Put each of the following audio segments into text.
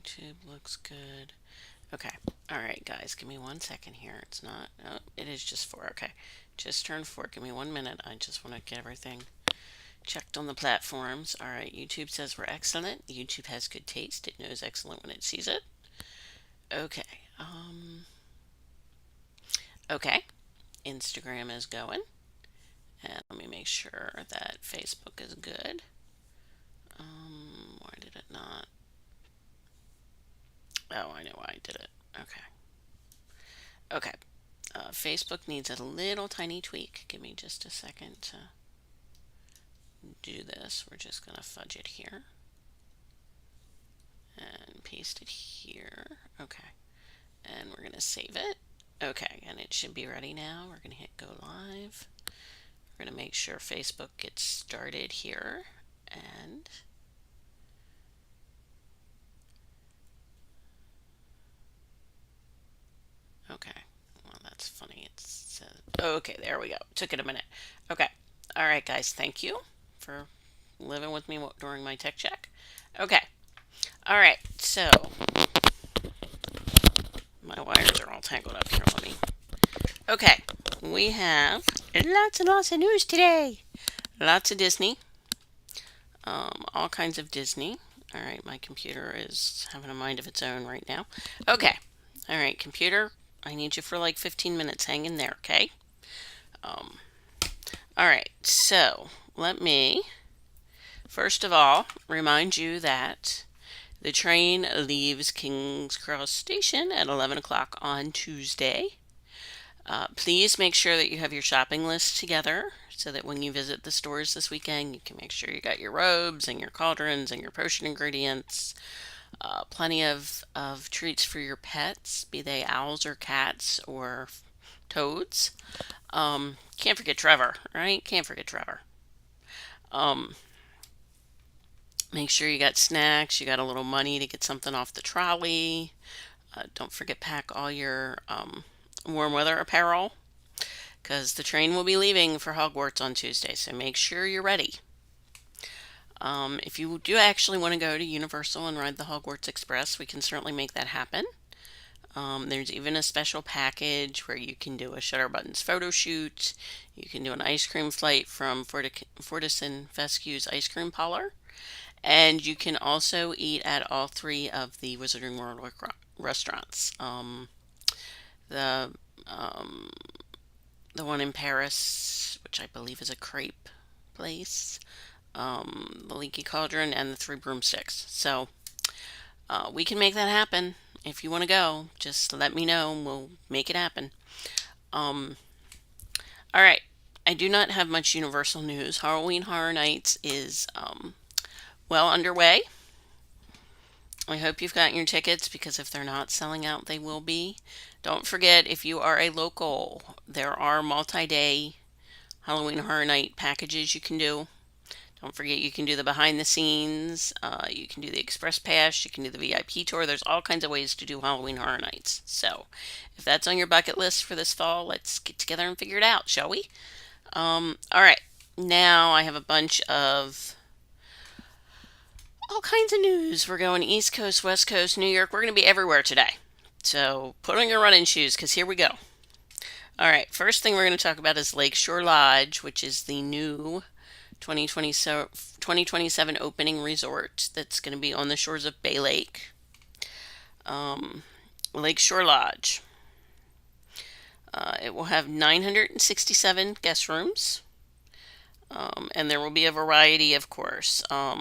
YouTube looks good. Okay. All right, guys, give me 1 second here. It's not, oh, it is just 4. Okay. Just turned 4. Give me 1 minute. I just want to get everything checked on the platforms. All right, YouTube says we're excellent. YouTube has good taste. It knows excellent when it sees it. Okay. Okay. Instagram is going. And let me make sure that Facebook is good. Why did it not? Oh, I know why I did it. Okay. Okay. Facebook needs a little tiny tweak. Give me just a second to do this. We're just going to fudge it here and paste it here. Okay. And we're going to save it. Okay, and it should be ready now. We're going to hit go live. We're going to make sure Facebook gets started here. And okay. Well, that's funny. It says, okay, there we go. Took it a minute. Okay. All right, guys. Thank you for living with me during my tech check. Okay. All right. So my wires are all tangled up here. Let me. Okay. We have lots and lots of news today. Lots of Disney. All kinds of Disney. All right. My computer is having a mind of its own right now. Okay. All right, computer. I need you for like 15 minutes. Hang in there, okay? All right, so let me first of all remind you that the train leaves King's Cross Station at 11 o'clock on Tuesday. Please make sure that you have your shopping list together so that when you visit the stores this weekend, you can make sure you got your robes and your cauldrons and your potion ingredients. Plenty of treats for your pets, be they owls or cats or toads. Can't forget Trevor, right? Can't forget Trevor. Um, Make sure you got snacks, you got a little money to get something off the trolley. Don't forget pack all your warm weather apparel because the train will be leaving for Hogwarts on Tuesday, so make sure you're ready. If you do actually want to go to Universal and ride the Hogwarts Express, we can certainly make that happen. There's even a special package where you can do a Shutter Buttons photo shoot. You can do an ice cream flight from Fortis and Fescue's ice cream parlor. And you can also eat at all 3 of the Wizarding World restaurants. The um, the one in Paris, which I believe is a crepe place, the Leaky Cauldron, and the Three Broomsticks. So we can make that happen. If you want to go, just let me know and we'll make it happen. Um, all right. I do not have much Universal news. Halloween Horror Nights is well underway. I hope you've gotten your tickets because if they're not selling out, they will be. Don't forget, if you are a local, there are multi-day Halloween Horror Night packages you can do. Don't forget, you can do the behind the scenes, you can do the express pass, you can do the VIP tour. There's all kinds of ways to do Halloween Horror Nights. So, if that's on your bucket list for this fall, let's get together and figure it out, shall we? All right. Now I have a bunch of all kinds of news. We're going East Coast, West Coast, New York. We're going to be everywhere today. So, put on your running shoes because here we go. All right. First thing we're going to talk about is Lakeshore Lodge, which is the new 2027 opening resort that's going to be on the shores of Bay Lake. Lakeshore Lodge. It will have 967 guest rooms, and there will be a variety, of course. There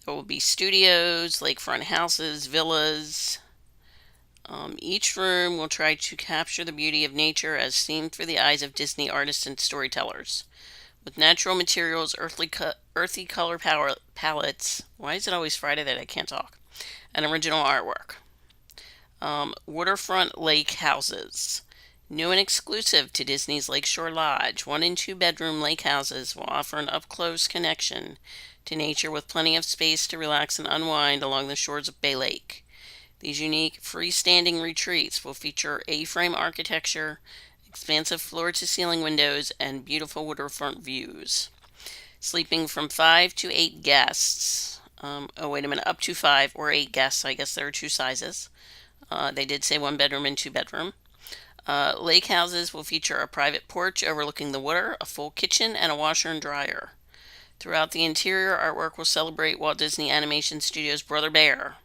will be studios, lakefront houses, villas. Each room will try to capture the beauty of nature as seen through the eyes of Disney artists and storytellers. With natural materials, earthy color palettes. Why is it always Friday that I can't talk? And original artwork. Waterfront lake houses. New and exclusive to Disney's Lakeshore Lodge, 1 and 2 bedroom lake houses will offer an up-close connection to nature with plenty of space to relax and unwind along the shores of Bay Lake. These unique freestanding retreats will feature A-frame architecture, expansive floor-to-ceiling windows, and beautiful waterfront views. Sleeping from 5 to 8 guests. Oh, wait a minute, up to 5 or 8 guests. I guess there are two sizes. They did say 1 bedroom and 2 bedroom. Lake houses will feature a private porch overlooking the water, a full kitchen, and a washer and dryer. Throughout the interior, artwork will celebrate Walt Disney Animation Studios' Brother Bear,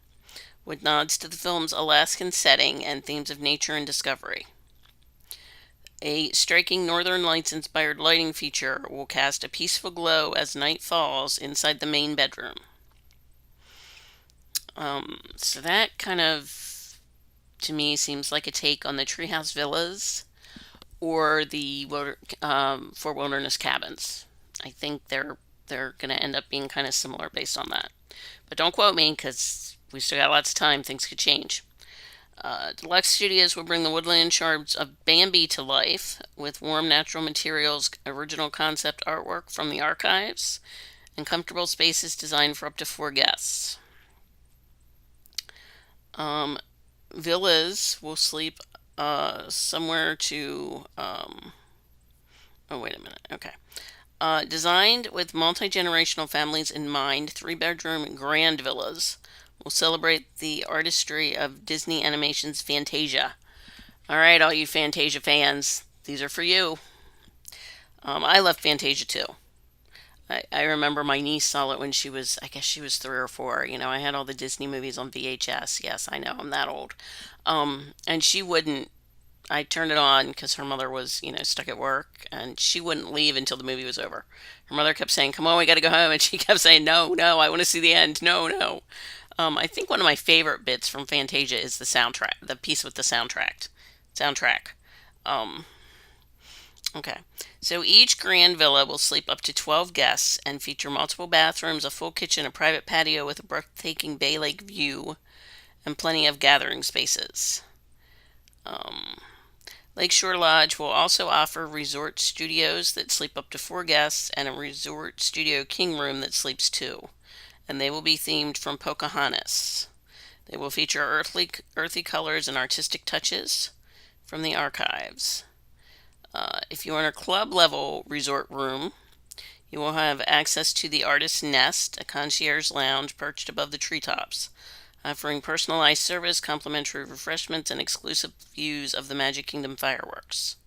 with nods to the film's Alaskan setting and themes of nature and discovery. A striking Northern Lights inspired lighting feature will cast a peaceful glow as night falls inside the main bedroom. So that kind of, to me, seems like a take on the Treehouse Villas or the Four Wilderness Cabins. I think they're going to end up being kind of similar based on that. But don't quote me because we still got lots of time. Things could change. Deluxe Studios will bring the woodland charms of Bambi to life with warm natural materials, original concept artwork from the archives, and comfortable spaces designed for up to 4 guests. Villas will sleep somewhere to. Oh, wait a minute. Okay. Designed with multi generational families in mind, 3 bedroom grand villas will celebrate the artistry of Disney Animation's Fantasia. All right, all you Fantasia fans, these are for you. I love Fantasia too. I remember my niece saw it when she was, I guess she was 3 or 4. You know, I had all the Disney movies on VHS. Yes, I know, I'm that old. And she wouldn't, I turned it on because her mother was, stuck at work, and she wouldn't leave until the movie was over. Her mother kept saying, "Come on, we got to go home," and she kept saying, "No, no, I want to see the end. No, no." I think one of my favorite bits from Fantasia is the soundtrack, the piece with the soundtrack. Um, okay. So each grand villa will sleep up to 12 guests and feature multiple bathrooms, a full kitchen, a private patio with a breathtaking Bay Lake view, and plenty of gathering spaces. Um, Lakeshore Lodge will also offer resort studios that sleep up to 4 guests and a resort studio king room that sleeps 2. And they will be themed from Pocahontas. They will feature earthy colors and artistic touches from the archives. If you are in a club level resort room, you will have access to the Artist's Nest, a concierge lounge perched above the treetops, offering personalized service, complimentary refreshments, and exclusive views of the Magic Kingdom fireworks.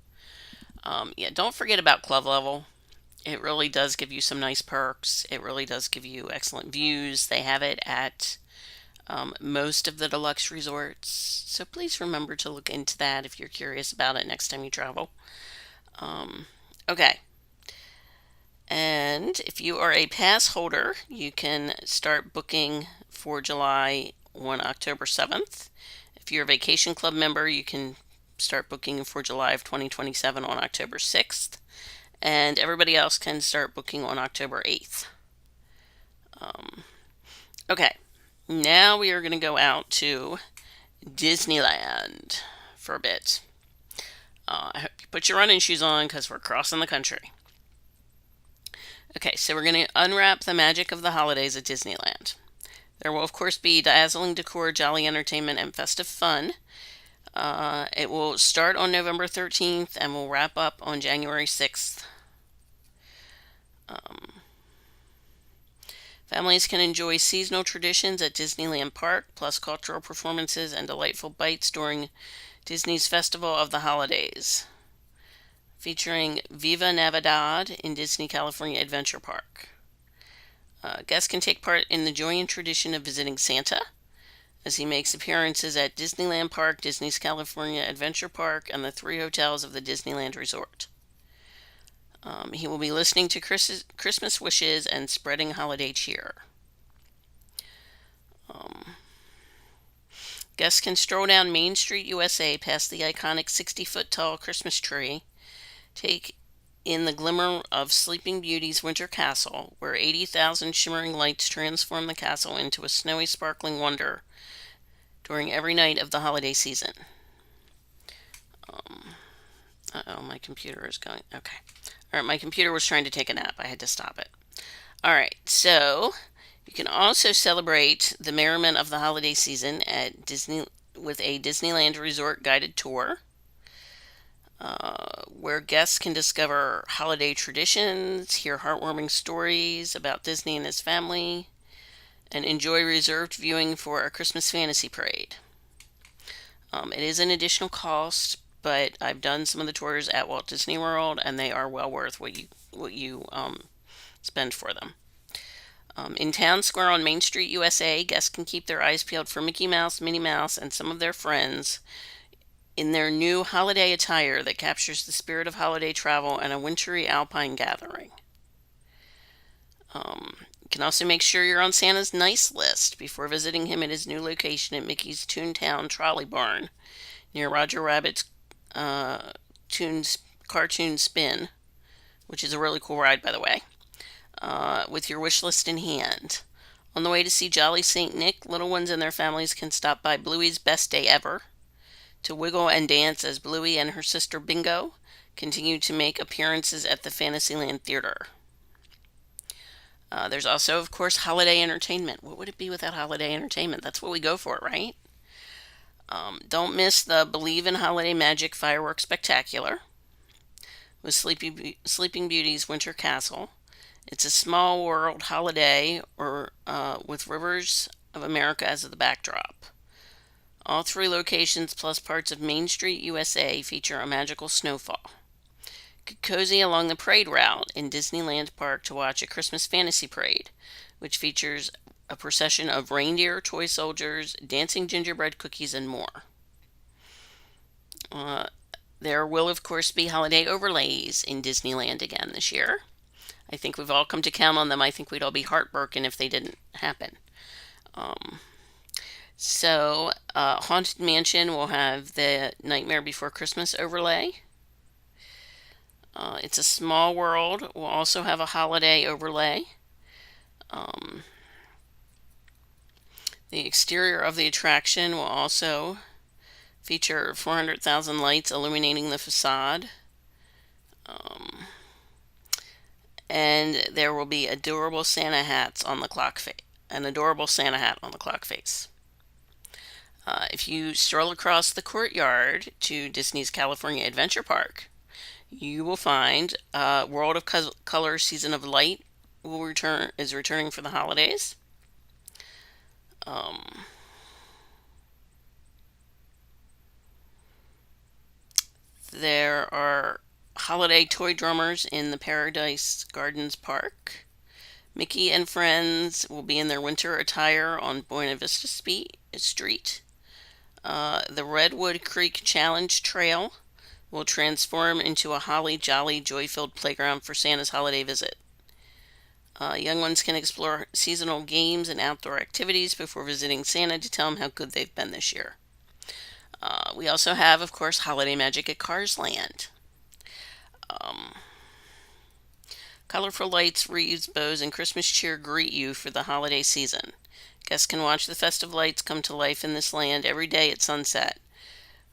Yeah, don't forget about club level. It really does give you some nice perks. It really does give you excellent views. They have it at most of the deluxe resorts. So please remember to look into that if you're curious about it next time you travel. Okay. And if you are a pass holder, you can start booking for July on October 7th. If you're a vacation club member, you can start booking for July of 2027 on October 6th. And everybody else can start booking on October 8th. Okay, now we are going to go out to Disneyland for a bit. I hope you put your running shoes on because we're crossing the country. Okay, so we're going to unwrap the magic of the holidays at Disneyland. There will, of course, be dazzling decor, jolly entertainment, and festive fun. It will start on November 13th and will wrap up on January 6th. Families can enjoy seasonal traditions at Disneyland Park, plus cultural performances and delightful bites during Disney's Festival of the Holidays, featuring Viva Navidad in Disney California Adventure Park. Guests can take part in the joy and tradition of visiting Santa, as he makes appearances at Disneyland Park, Disney's California Adventure Park, and the 3 hotels of the Disneyland Resort. He will be listening to Christmas wishes and spreading holiday cheer. Guests can stroll down Main Street, USA, past the iconic 60-foot tall Christmas tree, take in the glimmer of Sleeping Beauty's winter castle, where 80,000 shimmering lights transform the castle into a snowy, sparkling wonder during every night of the holiday season. My computer is going. Okay. All right, my computer was trying to take a nap. I had to stop it. All right, so you can also celebrate the merriment of the holiday season at Disney with a Disneyland Resort guided tour, where guests can discover holiday traditions, hear heartwarming stories about Disney and his family, and enjoy reserved viewing for a Christmas fantasy parade. It is an additional cost, but I've done some of the tours at Walt Disney World, and they are well worth what you spend for them. In Town Square on Main Street, USA, guests can keep their eyes peeled for Mickey Mouse, Minnie Mouse, and some of their friends in their new holiday attire that captures the spirit of holiday travel and a wintry alpine gathering. You can also make sure you're on Santa's nice list before visiting him at his new location at Mickey's Toontown Trolley Barn near Roger Rabbit's Cartoon Spin, which is a really cool ride, by the way, with your wish list in hand. On the way to see Jolly St. Nick, little ones and their families can stop by Bluey's Best Day Ever to wiggle and dance as Bluey and her sister Bingo continue to make appearances at the Fantasyland Theater. There's also, of course, holiday entertainment. What would it be without holiday entertainment? That's what we go for, right? Don't miss the Believe in Holiday Magic Fireworks Spectacular with Sleeping Beauty's Winter Castle. It's a small world holiday with rivers of America as the backdrop. All three locations plus parts of Main Street, USA feature a magical snowfall. Cozy along the parade route in Disneyland Park to watch a Christmas fantasy parade, which features a procession of reindeer, toy soldiers, dancing gingerbread cookies, and more. There will, of course, be holiday overlays in Disneyland again this year. I think we've all come to count on them. I think we'd all be heartbroken if they didn't happen. Haunted Mansion will have the Nightmare Before Christmas overlay. It's a Small World will also have a holiday overlay. The exterior of the attraction will also feature 400,000 lights illuminating the facade. And there will be adorable Santa hats on the clock face. An adorable Santa hat on the clock face. If you stroll across the courtyard to Disney's California Adventure Park, you will find World of Color Season of Light is returning for the holidays. There are holiday toy drummers in the Paradise Gardens Park. Mickey and friends will be in their winter attire on Buena Vista Street. The Redwood Creek Challenge Trail will transform into a holly jolly joy-filled playground for Santa's holiday visit. Young ones can explore seasonal games and outdoor activities before visiting Santa to tell him how good they've been this year. We also have, of course, Holiday Magic at Cars Land. Colorful lights, wreaths, bows, and Christmas cheer greet you for the holiday season. Guests can watch the festive lights come to life in this land every day at sunset,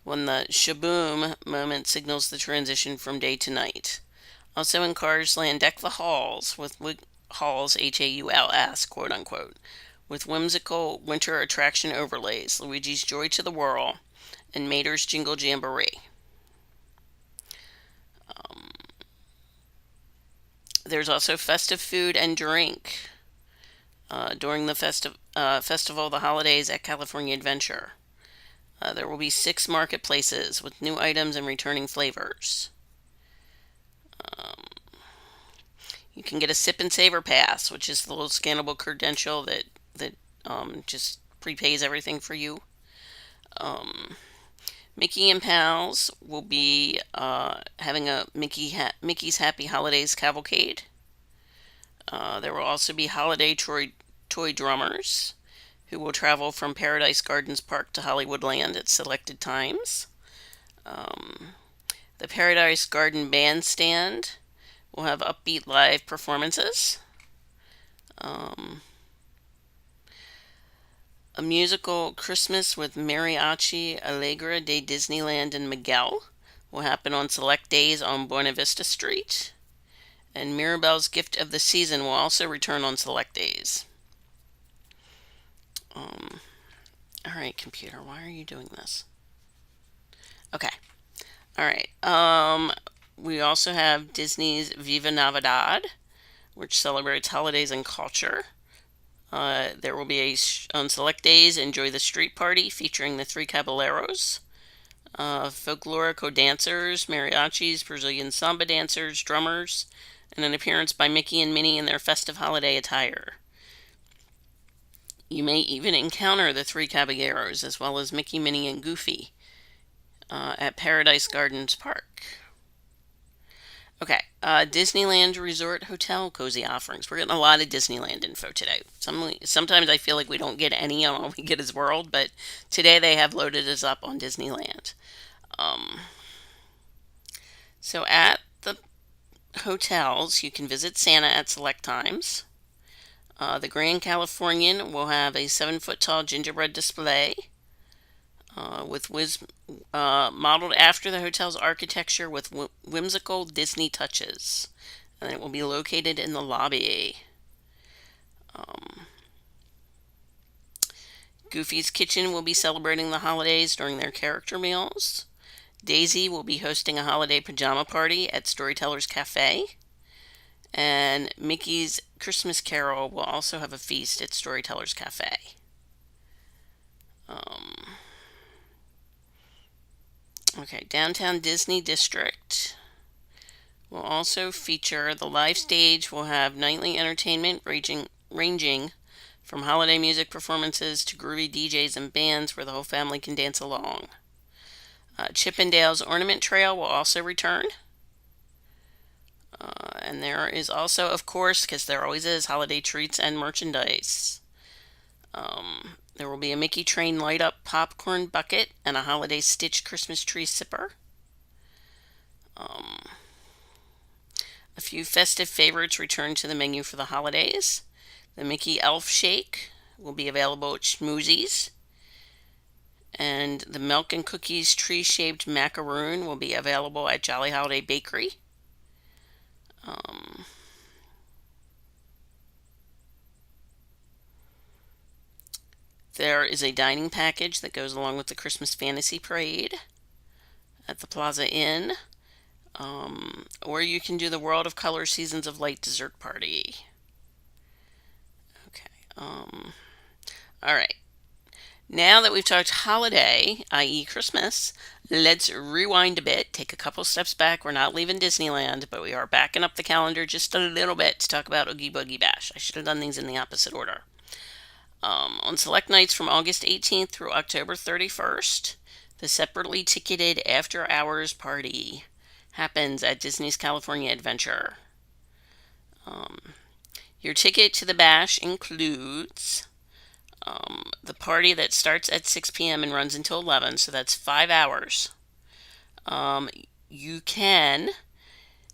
when the shaboom moment signals the transition from day to night. Also in Cars Land, deck the halls with halls, H-A-U-L-S, quote unquote, with whimsical winter attraction overlays, Luigi's Joy to the Whirl, and Mater's Jingle Jamboree. There's also festive food and drink during the Festival of the Holidays at California Adventure. There will be 6 marketplaces with new items and returning flavors. You can get a Sip and Savor Pass, which is the little scannable credential that just prepays everything for you. Mickey and Pals will be having a Mickey's Happy Holidays cavalcade. There will also be holiday toy drummers who will travel from Paradise Gardens Park to Hollywoodland at selected times. The Paradise Garden Bandstand will have upbeat live performances. A musical Christmas with Mariachi Allegra de Disneyland and Miguel will happen on select days on Buena Vista Street. And Mirabelle's Gift of the Season will also return on select days. Alright, computer, why are you doing this? Okay. Alright. We also have Disney's Viva Navidad, which celebrates holidays and culture. There will be on select days, enjoy the street party featuring the Three Caballeros, folklorico dancers, mariachis, Brazilian samba dancers, drummers, and an appearance by Mickey and Minnie in their festive holiday attire. You may even encounter the Three Caballeros as well as Mickey, Minnie, and Goofy at Paradise Gardens Park. Okay, Disneyland Resort Hotel Cozy Offerings. We're getting a lot of Disneyland info today. Sometimes I feel like we don't get any on all we get is World, but today they have loaded us up on Disneyland. So at the hotels, you can visit Santa at select times. The Grand Californian will have a 7-foot tall gingerbread display modeled after the hotel's architecture with whimsical Disney touches. And it will be located in the lobby. Goofy's Kitchen will be celebrating the holidays during their character meals. Daisy will be hosting a holiday pajama party at Storyteller's Cafe. And Mickey's Christmas Carol will also have a feast at Storyteller's Cafe. Okay, Downtown Disney District will also feature the live stage. Will have nightly entertainment ranging from holiday music performances to groovy DJs and bands where the whole family can dance along. Chippendale's Ornament Trail will also return. And there is also, of course, because there always is, holiday treats and merchandise. There will be a Mickey Train light up popcorn bucket and a holiday Stitch Christmas tree sipper. A few festive favorites return to the menu for the holidays. The Mickey Elf Shake will be available at Schmoozies. And the Milk and Cookies tree-shaped macaroon will be available at Jolly Holiday Bakery. There is a dining package that goes along with the Christmas Fantasy Parade at the Plaza Inn. Or you can do the World of Color Seasons of Light dessert party. Okay. All right. Now that we've talked holiday, i.e. Christmas, let's rewind a bit, take a couple steps back. We're not leaving Disneyland, but we are backing up the calendar just a little bit to talk about Oogie Boogie Bash. I should have done these in the opposite order. On select nights from August 18th through October 31st, the separately ticketed after hours party happens at Disney's California Adventure. Your ticket to the bash includes the party that starts at 6 p.m. and runs until 11, so that's 5 hours. You can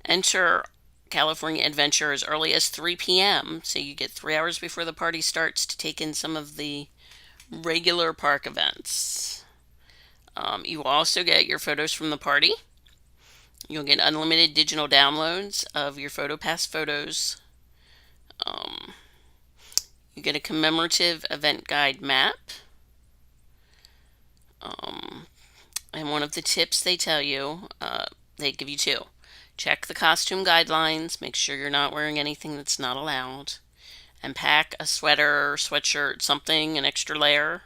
enter California Adventure as early as 3 p.m., so you get 3 hours before the party starts to take in some of the regular park events. You will also get your photos from the party. You'll get unlimited digital downloads of your PhotoPass photos. You get a commemorative event guide map. And one of the tips they tell you, they give you two. Check the costume guidelines, make sure you're not wearing anything that's not allowed, and pack a sweater, sweatshirt, something, an extra layer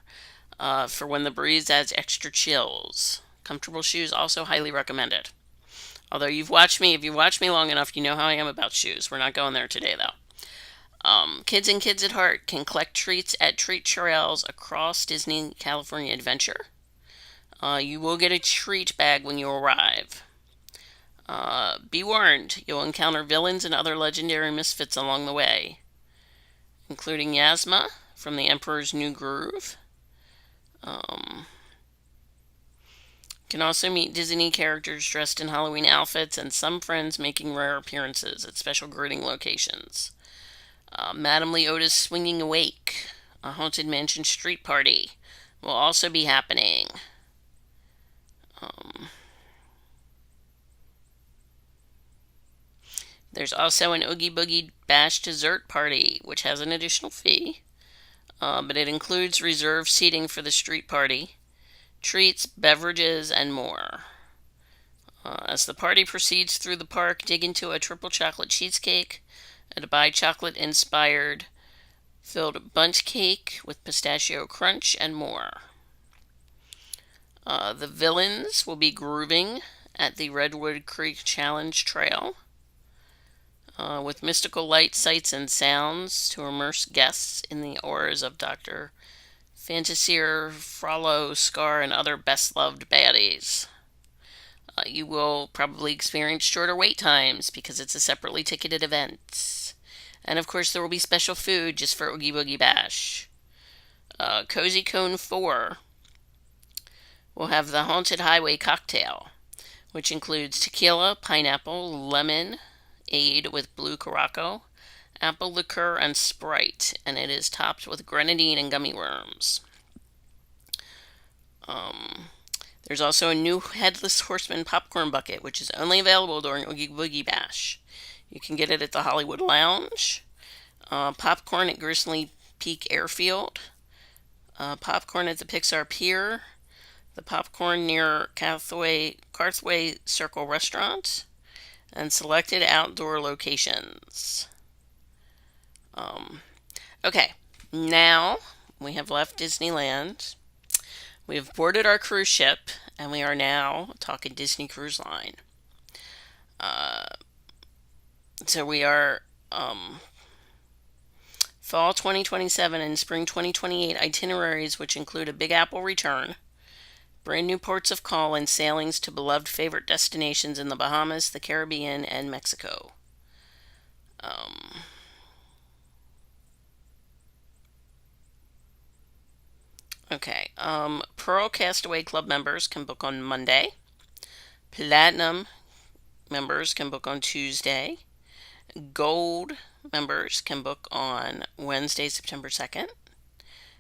for when the breeze adds extra chills. Comfortable shoes also highly recommended. Although if you've watched me long enough, you know how I am about shoes. We're not going there today, though. Kids and Kids at Heart can collect treats at treat trails across Disney California Adventure. You will get a treat bag when you arrive. Be warned, you'll encounter villains and other legendary misfits along the way, including Yasma from the Emperor's New Groove. You can also meet Disney characters dressed in Halloween outfits and some friends making rare appearances at special greeting locations. Madame Leota's Swinging Awake, a Haunted Mansion street party, will also be happening. There's also an Oogie Boogie Bash dessert party, which has an additional fee, but it includes reserved seating for the street party, treats, beverages, and more. As the party proceeds through the park, dig into a triple chocolate cheesecake, a Dubai chocolate-inspired filled bundt cake with pistachio crunch, and more. The villains will be grooving at the Redwood Creek Challenge Trail with mystical light, sights, and sounds to immerse guests in the auras of Dr. Fantasier, Frollo, Scar, and other best-loved baddies. You will probably experience shorter wait times because it's a separately ticketed event. And of course, there will be special food just for Oogie Boogie Bash. Cozy Cone 4 will have the Haunted Highway cocktail, which includes tequila, pineapple, lemon, aid with blue Curaçao, apple liqueur, and Sprite, and it is topped with grenadine and gummy worms. There's also a new Headless Horseman popcorn bucket, which is only available during Oogie Boogie Bash. You can get it at the Hollywood Lounge, popcorn at Grizzly Peak Airfield, popcorn at the Pixar Pier, the popcorn near Carthway Circle Restaurant, and selected outdoor locations. Okay, now we have left Disneyland. We have boarded our cruise ship, and we are now talking Disney Cruise Line. So we are fall 2027 and spring 2028 itineraries, which include a Big Apple return, brand new ports of call, and sailings to beloved favorite destinations in the Bahamas, the Caribbean, and Mexico. Okay. Pearl Castaway Club members can book on Monday. Platinum members can book on Tuesday. Gold members can book on Wednesday, September 2nd.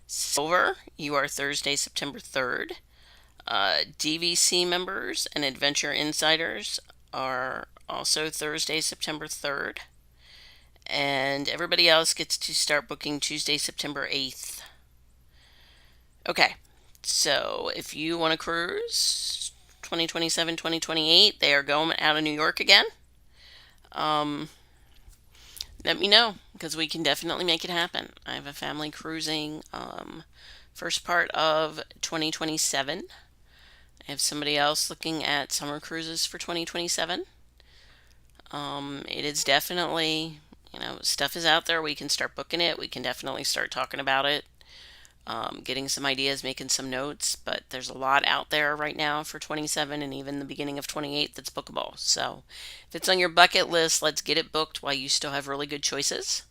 Silver, you are Thursday, September 3rd. DVC members and Adventure Insiders are also Thursday, September 3rd. And everybody else gets to start booking Tuesday, September 8th. Okay, so if you want to cruise 2027, 2028, they are going out of New York again. Let me know because we can definitely make it happen. I have a family cruising first part of 2027. I have somebody else looking at summer cruises for 2027. It is definitely, stuff is out there. We can start booking it. We can definitely start talking about it. Getting some ideas, making some notes, but there's a lot out there right now for 27 and even the beginning of 28 that's bookable. So if it's on your bucket list, let's get it booked while you still have really good choices.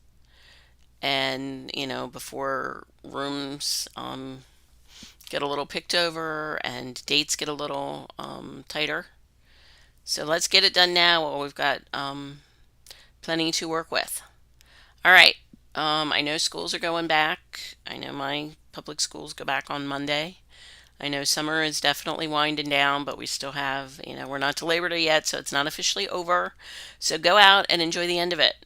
And, before rooms get a little picked over and dates get a little tighter. So let's get it done now while we've got plenty to work with. All right. I know schools are going back. I know my public schools go back on Monday. I know summer is definitely winding down, but we still have, we're not to Labor Day yet, so it's not officially over. So go out and enjoy the end of it.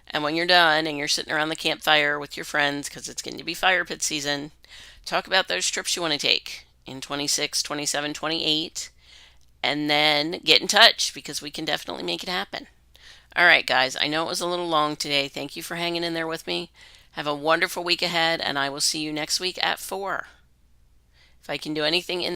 And when you're done and you're sitting around the campfire with your friends, because it's going to be fire pit season, talk about those trips you want to take in 26, 27, 28, and then get in touch because we can definitely make it happen. All right, guys, I know it was a little long today. Thank you for hanging in there with me. Have a wonderful week ahead, and I will see you next week at 4. If I can do anything in